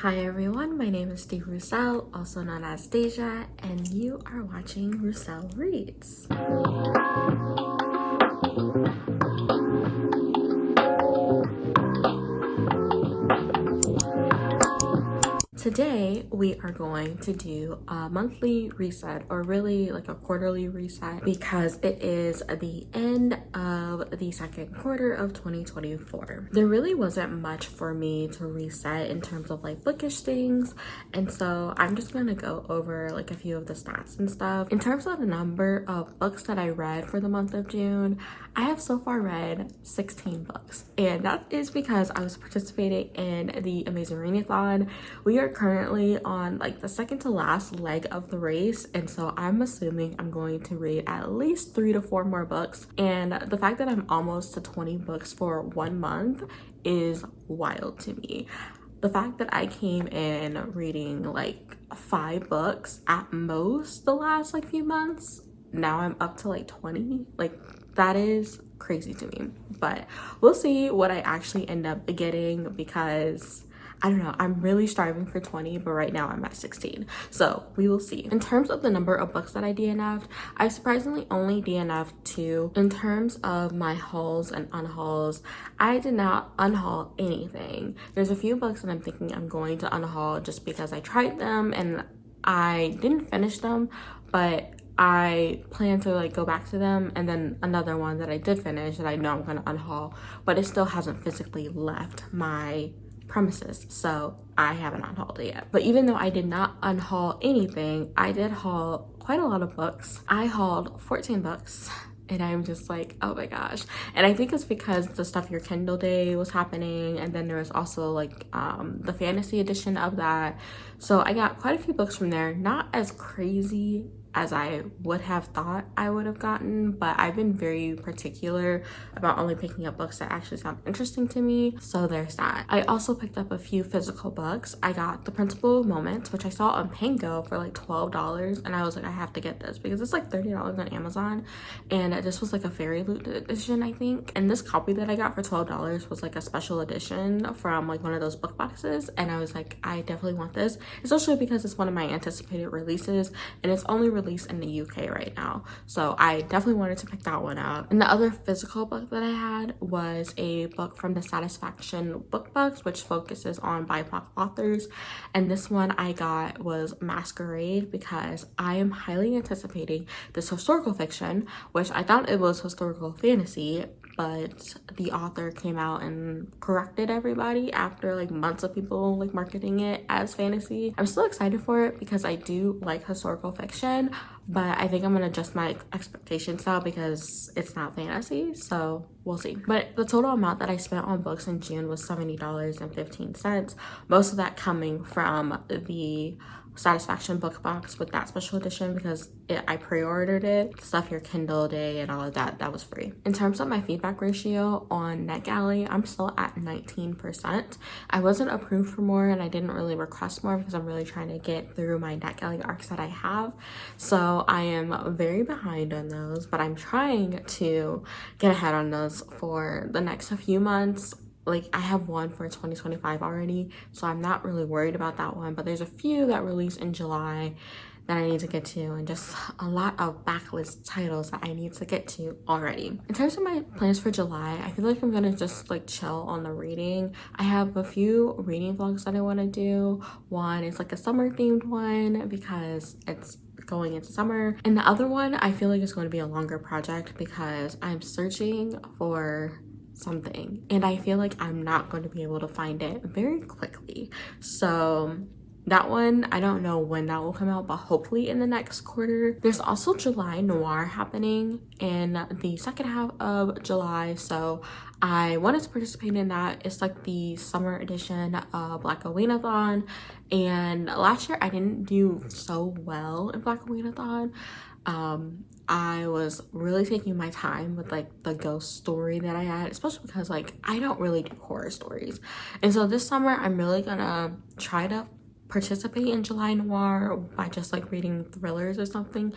Hi everyone, my name is Steve Roussel, also known as Deja, and you are watching Roussel Reads. Today, we are going to do a monthly reset, or really like a quarterly reset, because it is the end of the second quarter of 2024. There really wasn't much for me to reset in terms of like bookish things, and so I'm just gonna go over like a few of the stats and stuff. In terms of the number of books that I read for the month of June, I have so far read 16 books, and that is because I was participating in the Amazing Readathon. We are currently on like the second to last leg of the race, and so I'm assuming I'm going to read at least 3 to 4 more books, and the fact that I'm almost to 20 books for 1 month is wild to me. The fact that I came in reading like 5 books at most the last like few months, now I'm up to like 20, like that is crazy to me. But we'll see what I actually end up getting, because I don't know, I'm really striving for 20, but right now I'm at 16. So we will see. In terms of the number of books that I DNF'd, I surprisingly only DNF'd 2. In terms of my hauls and unhauls, I did not unhaul anything. There's a few books that I'm thinking I'm going to unhaul just because I tried them and I didn't finish them, but I plan to like go back to them, and then another one that I did finish that I know I'm gonna unhaul, but it still hasn't physically left my premises, so I haven't unhauled it yet. But even though I did not unhaul anything, I did haul quite a lot of books. I hauled 14 books, and I'm just like, oh my gosh. And I think it's because the Stuff Your Kindle Day was happening, and then there was also like the fantasy edition of that, so I got quite a few books from there. Not as crazy as I would have thought I would have gotten, but I've been very particular about only picking up books that actually sound interesting to me, so there's that. I also picked up a few physical books. I got The Principle of Moments, which I saw on Pango for like $12, and I was like, I have to get this because it's like $30 on Amazon, and this was like a Fairy Loot edition, I think, and this copy that I got for $12 was like a special edition from like one of those book boxes, and I was like, I definitely want this, especially because it's one of my anticipated releases, and it's only released in the UK right now, so I definitely wanted to pick that one up. And the other physical book that I had was a book from the Satisfaction book box, which focuses on BIPOC authors, and this one I got was Masquerade because I am highly anticipating this historical fiction, which I thought it was historical fantasy, but the author came out and corrected everybody after like months of people like marketing it as fantasy. I'm still excited for it because I do like historical fiction, but I think I'm gonna adjust my expectations now because it's not fantasy, so we'll see. But the total amount that I spent on books in June was $70.15, most of that coming from the Satisfaction book box with that special edition because I pre-ordered it. Stuff Your Kindle Day and all of that, that was free. In terms of my feedback ratio on NetGalley, I'm still at 19%. I wasn't approved for more, and I didn't really request more because I'm really trying to get through my NetGalley arcs that I have, so I am very behind on those, but I'm trying to get ahead on those for the next few months. Like, I have one for 2025 already, so I'm not really worried about that one, but there's a few that release in July that I need to get to, and just a lot of backlist titles that I need to get to already. In terms of my plans for July, I feel like I'm gonna just like chill on the reading. I have a few reading vlogs that I want to do. One is like a summer themed one because it's going into summer, and the other one I feel like is going to be a longer project because I'm searching for something and I feel like I'm not going to be able to find it very quickly, so that one, I don't know when that will come out, but hopefully in the next quarter. There's also July Noir happening in the second half of July, so I wanted to participate in that. It's like the summer edition of Black Aweenathon, and last year I didn't do so well in Black Aweenathon. I was really taking my time with like the ghost story that I had, especially because like I don't really do horror stories, and so this summer I'm really gonna try to participate in July Noir by just like reading thrillers or something,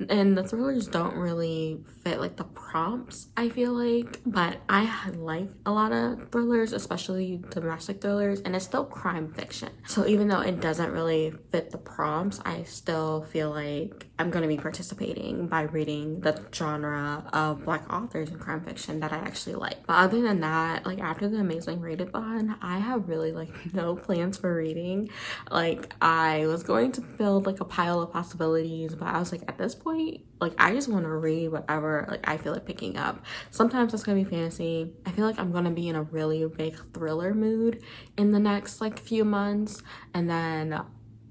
and the thrillers don't really fit like the prompts, I feel like. But I like a lot of thrillers, especially domestic thrillers, and it's still crime fiction, so even though it doesn't really fit the prompts, I still feel like I'm going to be participating by reading the genre of Black authors in crime fiction that I actually like. But other than that, like after the Amazing Readathon, I have really like no plans for reading. Like I was going to build like a pile of possibilities, but I was like, at this point, like I just want to read whatever like I feel like picking up. Sometimes it's gonna be fantasy. I feel like I'm gonna be in a really big thriller mood in the next like few months, and then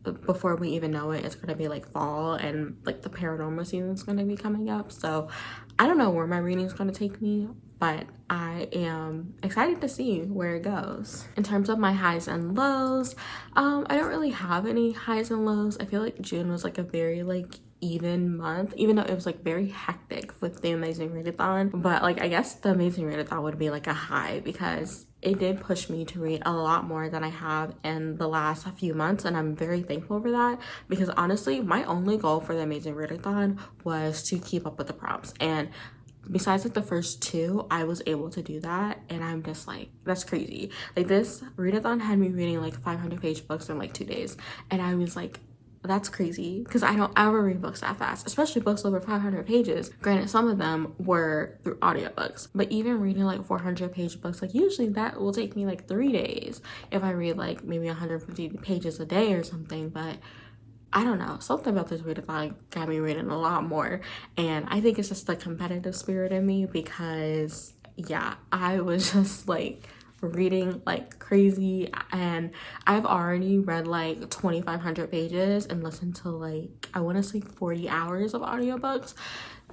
before we even know it, it's gonna be like fall and like the paranormal season is gonna be coming up. So I don't know where my reading is gonna take me, but I am excited to see where it goes. In terms of my highs and lows, I don't really have any highs and lows. I feel like June was like a very like even month, even though it was like very hectic with the Amazing Readathon. But like I guess the Amazing Readathon would be like a high because it did push me to read a lot more than I have in the last few months, and I'm very thankful for that, because honestly my only goal for the Amazing Readathon was to keep up with the prompts, and besides like the first two, I was able to do that, and I'm just like, that's crazy. Like this readathon had me reading like 500-page books in like 2 days, and I was like, that's crazy, because I don't ever read books that fast, especially books over 500 pages. Granted, some of them were through audiobooks, but even reading like 400-page books, like usually that will take me like 3 days if I read like maybe 150 pages a day or something. But I don't know, something about this readathon got me reading a lot more, and I think it's just the competitive spirit in me, because yeah, I was just like reading like crazy, and I've already read like 2,500 pages and listened to like, I want to say 40 hours of audiobooks,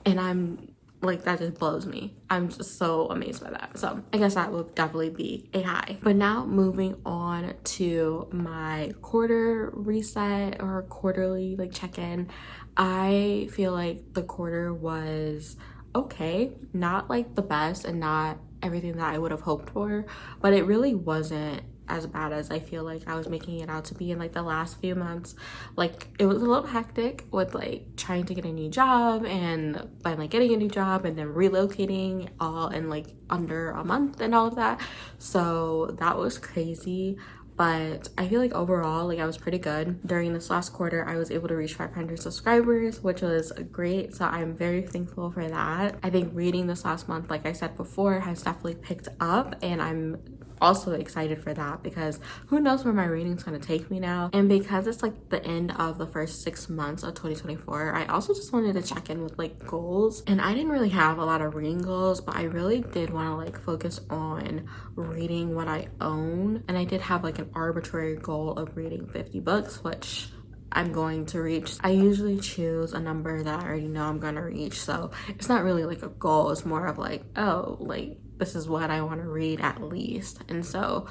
and I'm like, that just blows me. I'm just so amazed by that. So I guess that will definitely be a high. But now moving on to my quarter reset or quarterly like check-in, I feel like the quarter was okay, not like the best and not everything that I would have hoped for, but it really wasn't as bad as I feel like I was making it out to be in like the last few months. Like it was a little hectic with like trying to get a new job, and by like getting a new job and then relocating all in like under a month and all of that, so that was crazy. But I feel like overall, like I was pretty good. During this last quarter, I was able to reach 500 subscribers, which was great. So I'm very thankful for that. I think reading this last month, like I said before, has definitely picked up, and I'm also excited for that, because who knows where my reading's gonna take me now. And because it's like the end of the first 6 months of 2024, I also just wanted to check in with like goals, and I didn't really have a lot of reading goals, but I really did want to like focus on reading what I own. And I did have like an arbitrary goal of reading 50 books, which I'm going to reach. I usually choose a number that I already know I'm gonna reach, so it's not really like a goal, it's more of like, oh, like this is what I want to read at least. And so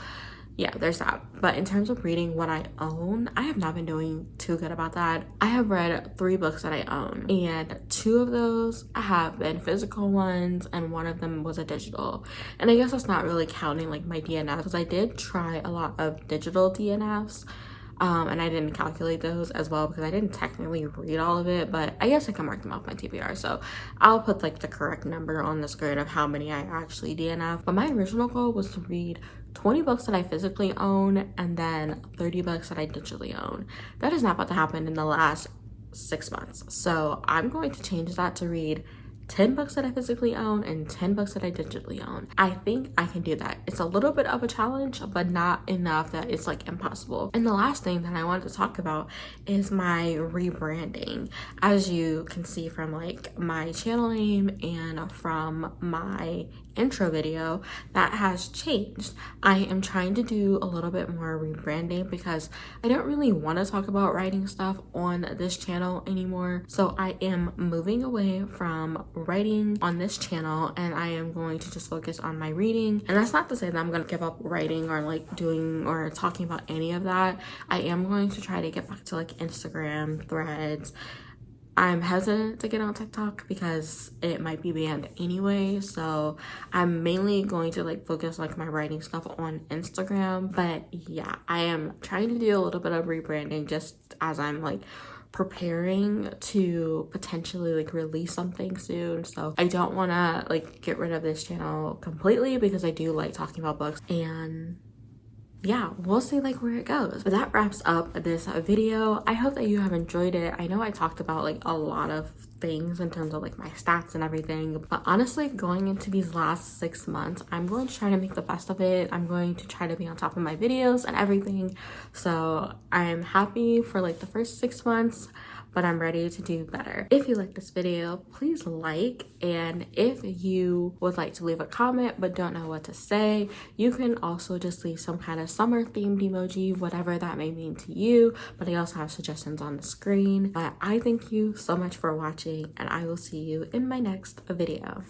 yeah, there's that. But in terms of reading what I own, I have not been doing too good about that. I have read 3 books that I own, and 2 of those have been physical ones, and 1 of them was a digital. And I guess that's not really counting like my DNFs, because I did try a lot of digital DNFs, and I didn't calculate those as well because I didn't technically read all of it, but I guess I can mark them off my TBR. So I'll put like the correct number on the screen of how many I actually DNF. But my original goal was to read 20 books that I physically own and then 30 books that I digitally own. That is not about to happen in the last 6 months. So I'm going to change that to read 10 books that I physically own and 10 books that I digitally own. I think I can do that. It's a little bit of a challenge, but not enough that it's like impossible. And the last thing that I wanted to talk about is my rebranding. As you can see from like my channel name and from my intro video, that has changed. I am trying to do a little bit more rebranding because I don't really want to talk about writing stuff on this channel anymore. So I am moving away from writing on this channel, and I am going to just focus on my reading. And that's not to say that I'm going to give up writing or like doing or talking about any of that. I am going to try to get back to like Instagram, Threads, I'm hesitant to get on TikTok because it might be banned anyway. So I'm mainly going to like focus like my writing stuff on Instagram. But yeah, I am trying to do a little bit of rebranding just as I'm like preparing to potentially like release something soon. So I don't want to like get rid of this channel completely because I do like talking about books, and yeah, we'll see like where it goes. But that wraps up this video. I hope that you have enjoyed it. I know I talked about like a lot of things in terms of like my stats and everything, but honestly, going into these last 6 months, I'm going to try to make the best of it. I'm going to try to be on top of my videos and everything. So I'm happy for like the first 6 months, but I'm ready to do better. If you like this video, please like, and if you would like to leave a comment but don't know what to say, you can also just leave some kind of summer themed emoji, whatever that may mean to you. But I also have suggestions on the screen. But I thank you so much for watching, and I will see you in my next video.